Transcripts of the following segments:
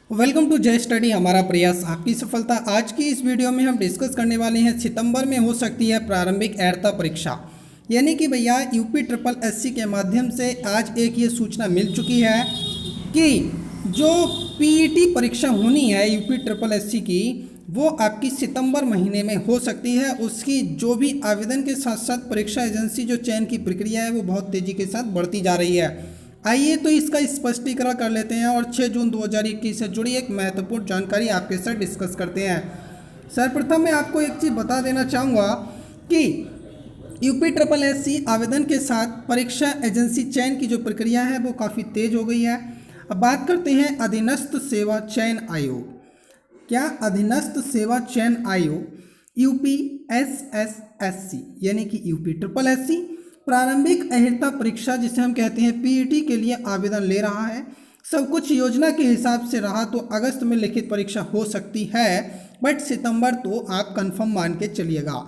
Welcome to जय study. हमारा प्रयास आपकी सफलता। आज की इस वीडियो में हम डिस्कस करने वाले हैं सितंबर में हो सकती है प्रारंभिक अर्हता परीक्षा। यानी कि भैया यूपी ट्रिपल एससी के माध्यम से आज एक ये सूचना मिल चुकी है कि जो पीईटी परीक्षा होनी है यूपी ट्रिपल एससी की, वो आपकी सितंबर महीने में हो सकती है। उसकी जो भी आवेदन के साथ साथ परीक्षा एजेंसी जो चयन की प्रक्रिया है वो बहुत तेज़ी के साथ बढ़ती जा रही है। आइए तो इसका स्पष्टीकरण कर लेते हैं और 6 जून 2021 से जुड़ी एक महत्वपूर्ण जानकारी आपके साथ डिस्कस करते हैं। सर्वप्रथम मैं आपको एक चीज़ बता देना चाहूँगा कि यूपी ट्रिपल एससी आवेदन के साथ परीक्षा एजेंसी चयन की जो प्रक्रिया है वो काफ़ी तेज हो गई है। अब बात करते हैं अधीनस्थ सेवा चयन आयोग। क्या अधीनस्थ सेवा चयन आयोग यूपी एसएसएससी यानी कि यूपी ट्रिपल एससी प्रारंभिक अर्हता परीक्षा जिसे हम कहते हैं पीईटी के लिए आवेदन ले रहा है। सब कुछ योजना के हिसाब से रहा तो अगस्त में लिखित परीक्षा हो सकती है, बट सितंबर तो आप कंफर्म मान के चलिएगा।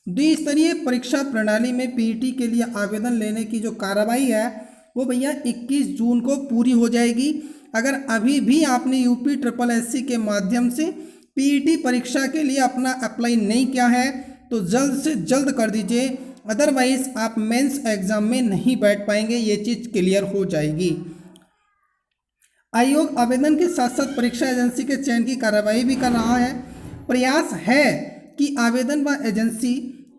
द्विस्तरीय परीक्षा प्रणाली में पीईटी के लिए आवेदन लेने की जो कार्रवाई है वो भैया 21 जून को पूरी हो जाएगी। अगर अभी भी आपने यूपी ट्रिपल एससी के माध्यम से पीईटी परीक्षा के लिए अपना अप्लाई नहीं किया है तो जल्द से जल्द कर दीजिए, अदरवाइज आप मेंस एग्जाम में नहीं बैठ पाएंगे। ये चीज़ क्लियर हो जाएगी। आयोग आवेदन के साथ साथ परीक्षा एजेंसी के चयन की कार्रवाई भी कर रहा है। प्रयास है कि आवेदन व एजेंसी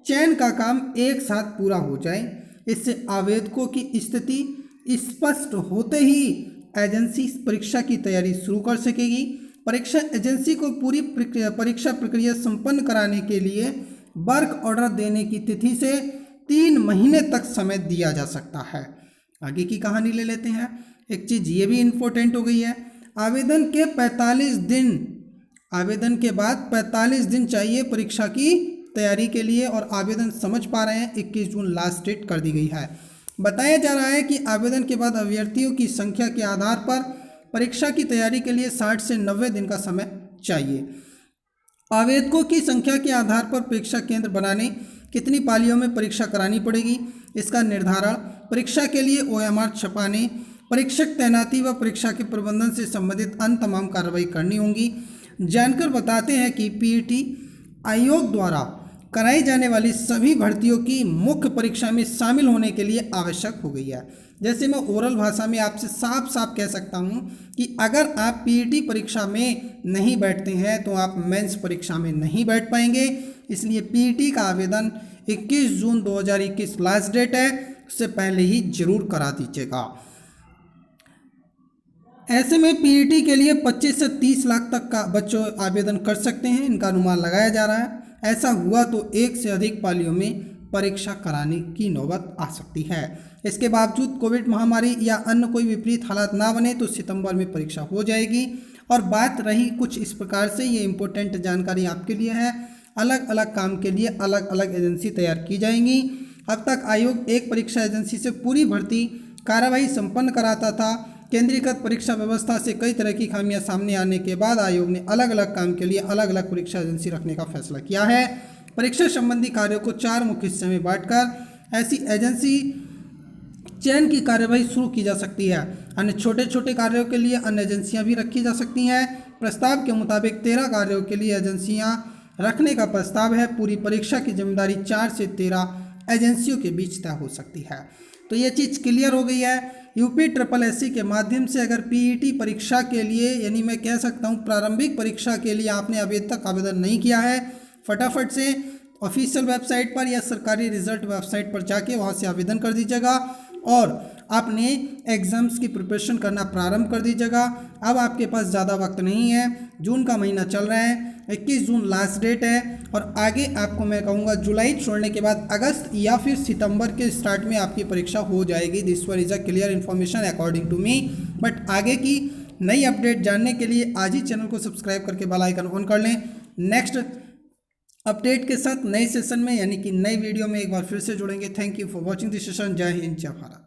चयन का काम एक साथ पूरा हो जाए। इससे आवेदकों की स्थिति स्पष्ट होते ही एजेंसी परीक्षा की तैयारी शुरू कर सकेगी। परीक्षा एजेंसी को पूरी परीक्षा प्रक्रिया संपन्न कराने के लिए वर्क ऑर्डर देने की तिथि से 3 महीने तक समय दिया जा सकता है। आगे की कहानी ले लेते हैं। एक चीज़ ये भी इम्पोर्टेंट हो गई है, आवेदन के 45 दिन, आवेदन के बाद 45 दिन चाहिए परीक्षा की तैयारी के लिए। और आवेदन समझ पा रहे हैं 21 जून लास्ट डेट कर दी गई है। बताया जा रहा है कि आवेदन के बाद अभ्यर्थियों की संख्या के आधार पर परीक्षा की तैयारी के लिए 60 से 90 दिन का समय चाहिए। आवेदकों की संख्या के आधार पर परीक्षा केंद्र बनाने कितनी पालियों में परीक्षा करानी पड़ेगी, इसका निर्धारण, परीक्षा के लिए ओएमआर छपाने, परीक्षक तैनाती व परीक्षा के प्रबंधन से संबंधित अन्य तमाम कार्रवाई करनी होंगी। जानकर बताते हैं कि पीईटी आयोग द्वारा कराई जाने वाली सभी भर्तियों की मुख्य परीक्षा में शामिल होने के लिए आवश्यक हो गई है। जैसे मैं ओरल भाषा में आपसे साफ साफ कह सकता हूं कि अगर आप पीईटी परीक्षा में नहीं बैठते हैं तो आप मेंस परीक्षा में नहीं बैठ पाएंगे। इसलिए पीईटी का आवेदन 21 जून 2021 लास्ट डेट है, उससे पहले ही जरूर करा दीजिएगा। ऐसे में पीईटी के लिए 25 से 30 लाख तक का बच्चों आवेदन कर सकते हैं, इनका अनुमान लगाया जा रहा है। ऐसा हुआ तो एक से अधिक पालियों में परीक्षा कराने की नौबत आ सकती है। इसके बावजूद कोविड महामारी या अन्य कोई विपरीत हालात ना बने तो सितंबर में परीक्षा हो जाएगी। और बात रही कुछ इस प्रकार से, ये इम्पोर्टेंट जानकारी आपके लिए है। अलग अलग काम के लिए अलग अलग एजेंसी तैयार की जाएंगी। अब तक आयोग एक परीक्षा एजेंसी से पूरी भर्ती कार्रवाई संपन्न कराता था। केंद्रीकृत परीक्षा व्यवस्था से कई तरह की खामियां सामने आने के बाद आयोग ने अलग अलग काम के लिए अलग अलग परीक्षा एजेंसी रखने का फैसला किया है। परीक्षा संबंधी कार्यों को 4 मुख्य हिस्से में बांटकर ऐसी एजेंसी चयन की कार्यवाही शुरू की जा सकती है। अन्य छोटे छोटे कार्यों के लिए अन्य एजेंसियां भी रखी जा सकती हैं। प्रस्ताव के मुताबिक 13 कार्यों के लिए एजेंसियां रखने का प्रस्ताव है। पूरी परीक्षा की जिम्मेदारी 4 से 13 एजेंसियों के बीच तय हो सकती है। तो ये चीज़ क्लियर हो गई है। यूपी ट्रिपल एससी के माध्यम से अगर पीईटी परीक्षा के लिए, यानी मैं कह सकता हूँ प्रारंभिक परीक्षा के लिए आपने अभी तक आवेदन नहीं किया है, फटाफट से ऑफिशियल वेबसाइट पर या सरकारी रिजल्ट वेबसाइट पर जाके वहाँ से आवेदन कर दीजिएगा और आपने एग्ज़ाम्स की प्रिपरेशन करना प्रारंभ कर दीजिएगा। अब आपके पास ज़्यादा वक्त नहीं है, जून का महीना चल रहा है, 21 जून लास्ट डेट है। और आगे आपको मैं कहूँगा जुलाई छोड़ने के बाद अगस्त या फिर सितंबर के स्टार्ट में आपकी परीक्षा हो जाएगी। This one is a clear information according to me. But आगे की नई अपडेट जानने के लिए आज ही चैनल को सब्सक्राइब करके बेल आइकन ऑन कर लें। नेक्स्ट अपडेट के साथ नए सेशन में यानी कि नई वीडियो में एक बार फिर से जुड़ेंगे। Thank you for watching this session. जय हिंद, जय भारत।